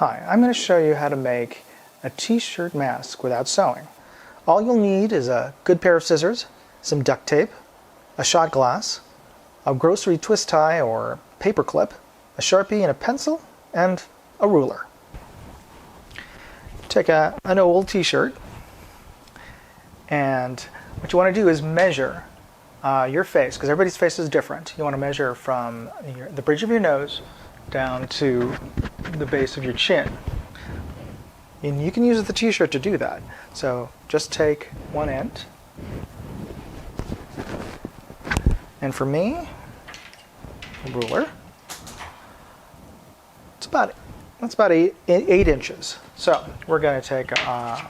Hi, I'm going to show you how to make a t-shirt mask without sewing. All you'll need is a good pair of scissors, some duct tape, a shot glass, a grocery twist tie or paper clip, a Sharpie and a pencil, and a ruler. Take an old t-shirt, and what you want to do is measure your face, because everybody's face is different. You want to measure from the bridge of your nose down to the base of your chin. And you can use the t-shirt to do that. So just take one end. And for me, a ruler. That's about eight inches. So we're going to take a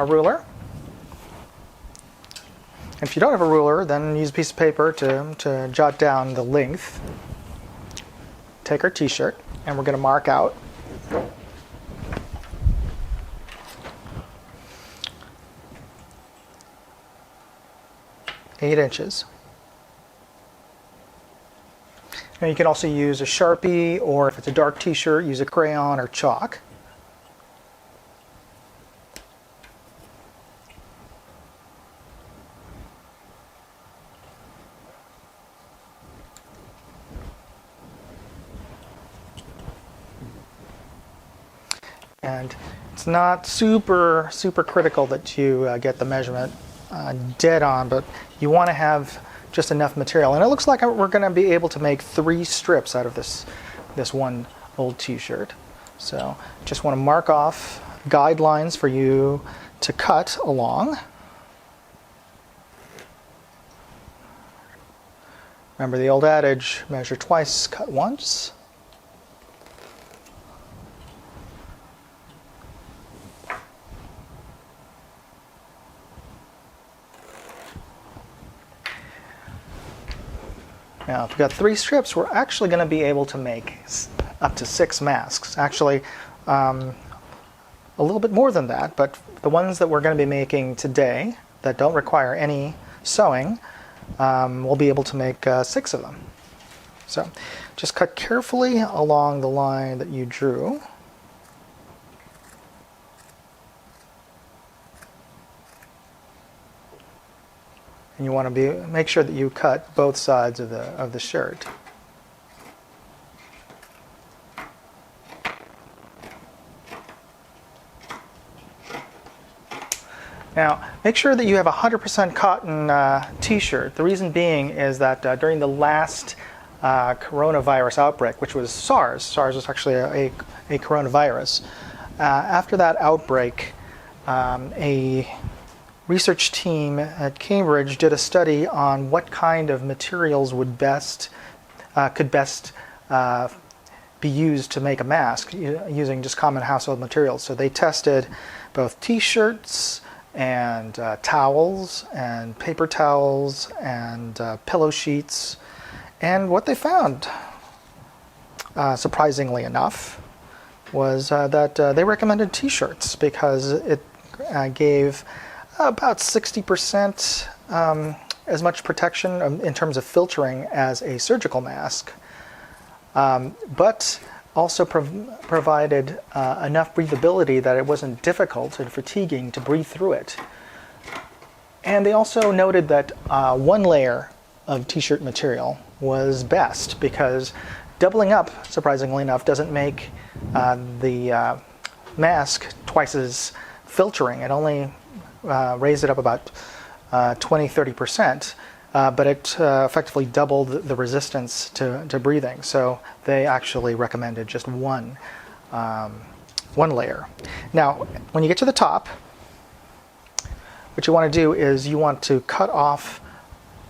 ruler. And if you don't have a ruler, then use a piece of paper to jot down the length. Take our t-shirt, and we're going to mark out eight inches. Now you can also use a Sharpie, or if it's a dark t-shirt, use a crayon or chalk. And it's not super critical that you get the measurement dead on, but you want to have just enough material. And it looks like we're going to be able to make 3 strips out of this one old t-shirt. So just want to mark off guidelines for you to cut along. Remember the old adage, measure twice, cut once. Now, if we've got 3 strips, we're actually going to be able to make up to 6 masks. Actually, a little bit more than that, but the ones that we're going to be making today that don't require any sewing, we'll be able to make 6 of them. So, just cut carefully along the line that you drew. And you want to make sure that you cut both sides of the shirt. Now, make sure that you have a 100% cotton t-shirt. The reason being is that during the last coronavirus outbreak, which was SARS was actually a coronavirus. After that outbreak, a research team at Cambridge did a study on what kind of materials could best be used to make a mask using just common household materials. So they tested both t-shirts and towels and paper towels and pillow sheets, and what they found, surprisingly enough, was that they recommended t-shirts because it gave about 60% as much protection in terms of filtering as a surgical mask, but also provided enough breathability that it wasn't difficult and fatiguing to breathe through it. And they also noted that 1 layer of t-shirt material was best, because doubling up, surprisingly enough, doesn't make the mask twice as filtering. It only raised it up about 20-30%, but it effectively doubled the resistance to breathing. So they actually recommended just one layer. Now, when you get to the top, what you want to do is you want to cut off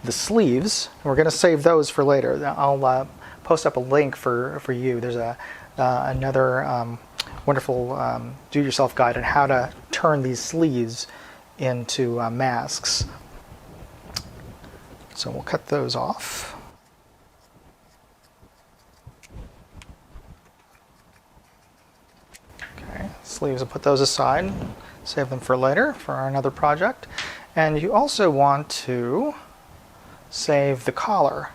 the sleeves. We're going to save those for later. I'll post up a link for you. There's another wonderful do-it-yourself guide on how to turn these sleeves into masks. So we'll cut those off. Okay, sleeves, I'll put those aside, save them for later for another project. And you also want to save the collar.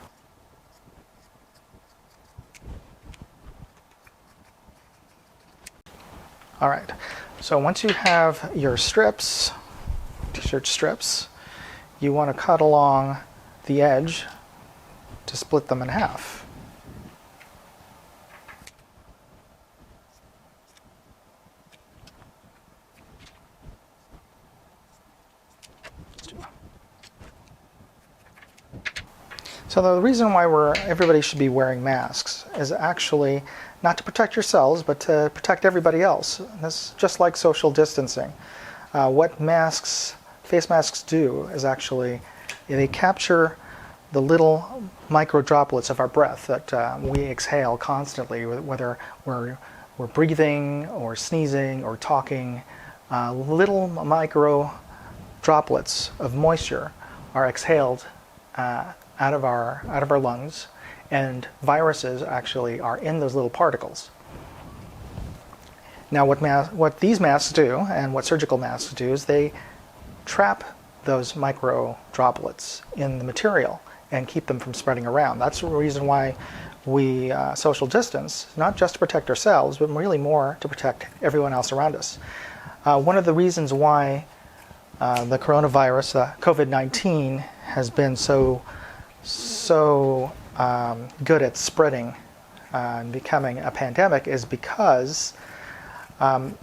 All right, so once you have your strips, t-shirt strips, you want to cut along the edge to split them in half. So the reason why everybody should be wearing masks is actually not to protect yourselves, but to protect everybody else. This is just like social distancing. What face masks do is actually they capture the little micro droplets of our breath that we exhale constantly, whether we're breathing or sneezing or talking. Little micro droplets of moisture are exhaled out of our lungs, and viruses actually are in those little particles. Now what these masks do, and what surgical masks do, is they trap those micro droplets in the material and keep them from spreading around. That's the reason why we social distance, not just to protect ourselves, but really more to protect everyone else around us. One of the reasons why the coronavirus, COVID-19, has been so good at spreading and becoming a pandemic is because of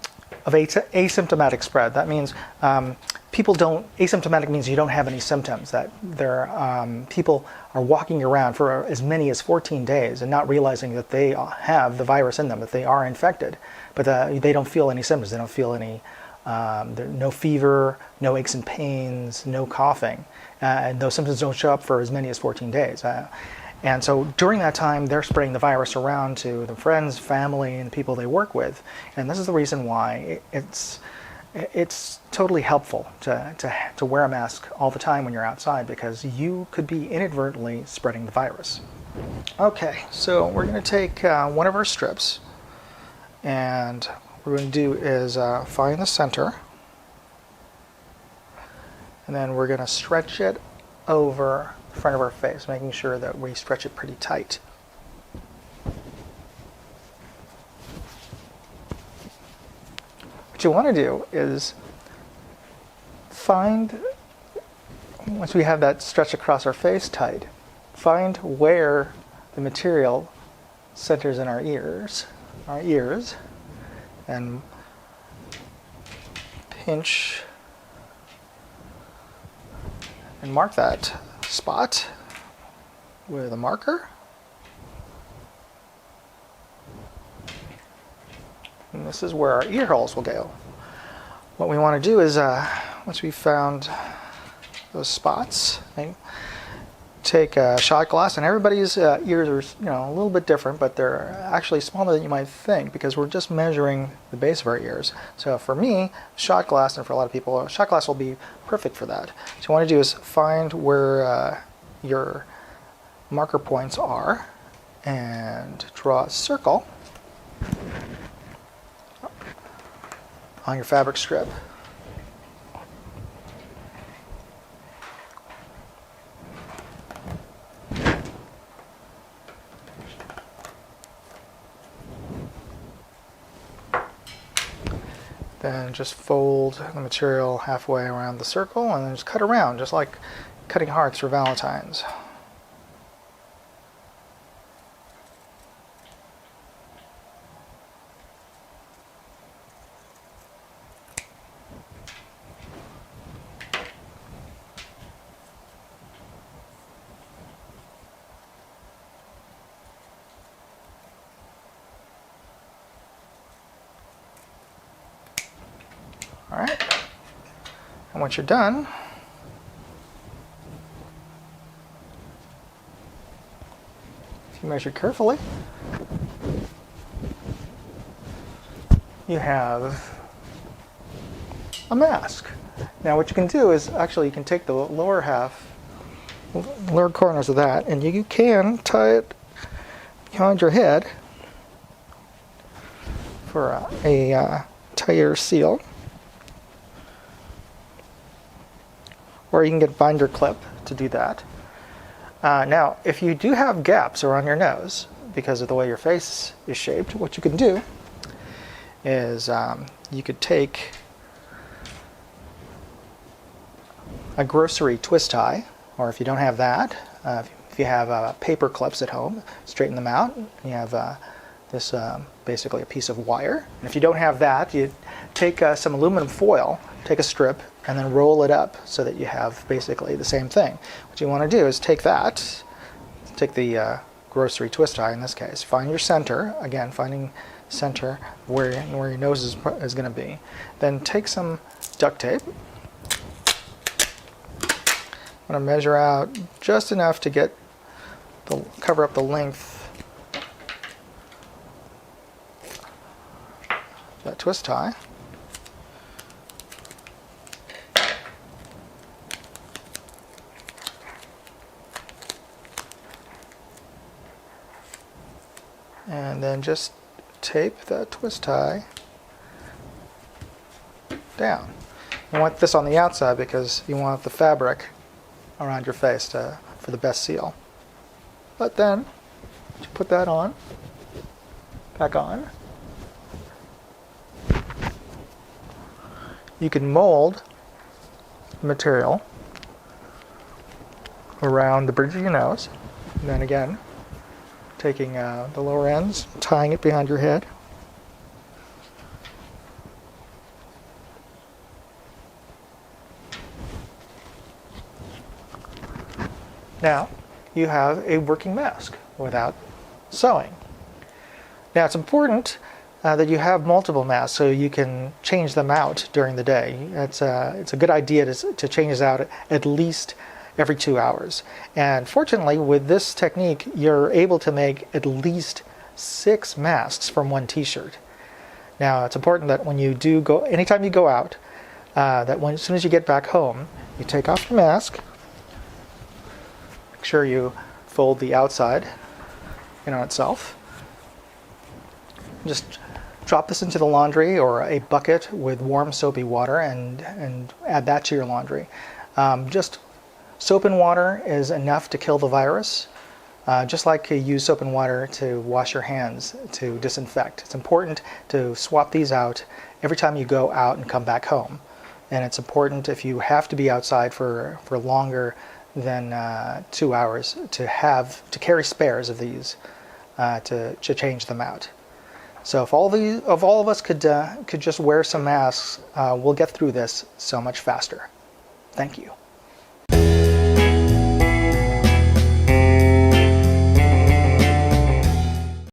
asymptomatic spread. That means asymptomatic means you don't have any symptoms, that people are walking around for as many as 14 days and not realizing that they have the virus in them, that they are infected, but they don't feel any symptoms. They don't feel any, no fever, no aches and pains, no coughing. And those symptoms don't show up for as many as 14 days. And so during that time, they're spreading the virus around to their friends, family, and people they work with. And this is the reason why it's totally helpful to wear a mask all the time when you're outside, because you could be inadvertently spreading the virus. Okay, so we're going to take one of our strips, and what we're going to do is find the center. And then we're going to stretch it over the front of our face, making sure that we stretch it pretty tight. What you want to do is once we have that stretch across our face tight, find where the material centers in our ears, and pinch and mark that spot with a marker. And this is where our ear holes will go. What we want to do is, once we've found those spots, take a shot glass, and everybody's ears are a little bit different, but they're actually smaller than you might think, because we're just measuring the base of our ears. So for me, shot glass, and for a lot of people, shot glass will be perfect for that. So what you want to do is find where your marker points are and draw a circle on your fabric strip. Then just fold the material halfway around the circle and then just cut around, just like cutting hearts for Valentine's. All right, and once you're done, if you measure carefully, you have a mask. Now what you can do is actually you can take the lower corners of that, and you can tie it behind your head for a tighter seal. Or you can get binder clip to do that. Now, if you do have gaps around your nose because of the way your face is shaped, what you can do is you could take a grocery twist tie, or if you don't have that, if you have paper clips at home, straighten them out. You have this basically a piece of wire. And if you don't have that, you take some aluminum foil, take a strip, and then roll it up so that you have basically the same thing. What you want to do is take that, take the grocery twist tie in this case, find your center, again finding center where your nose is going to be. Then take some duct tape. I'm going to measure out just enough to get cover up the length of that twist tie. And then just tape that twist tie down. You want this on the outside because you want the fabric around your face for the best seal. But then, you put that on, back on. You can mold the material around the bridge of your nose. And then again, taking the lower ends, tying it behind your head. Now, you have a working mask without sewing. Now, it's important that you have multiple masks so you can change them out during the day. It's a good idea to change this out at least every 2 hours. And fortunately, with this technique, you're able to make at least 6 masks from one t-shirt. Now, it's important that when you do go, anytime you go out, as soon as you get back home, you take off your mask. Make sure you fold the outside in on itself. Just drop this into the laundry or a bucket with warm soapy water and add that to your laundry. Just soap and water is enough to kill the virus, just like you use soap and water to wash your hands to disinfect. It's important to swap these out every time you go out and come back home. And it's important if you have to be outside for longer than 2 hours to carry spares of these to change them out. So if all of us could just wear some masks, we'll get through this so much faster. Thank you.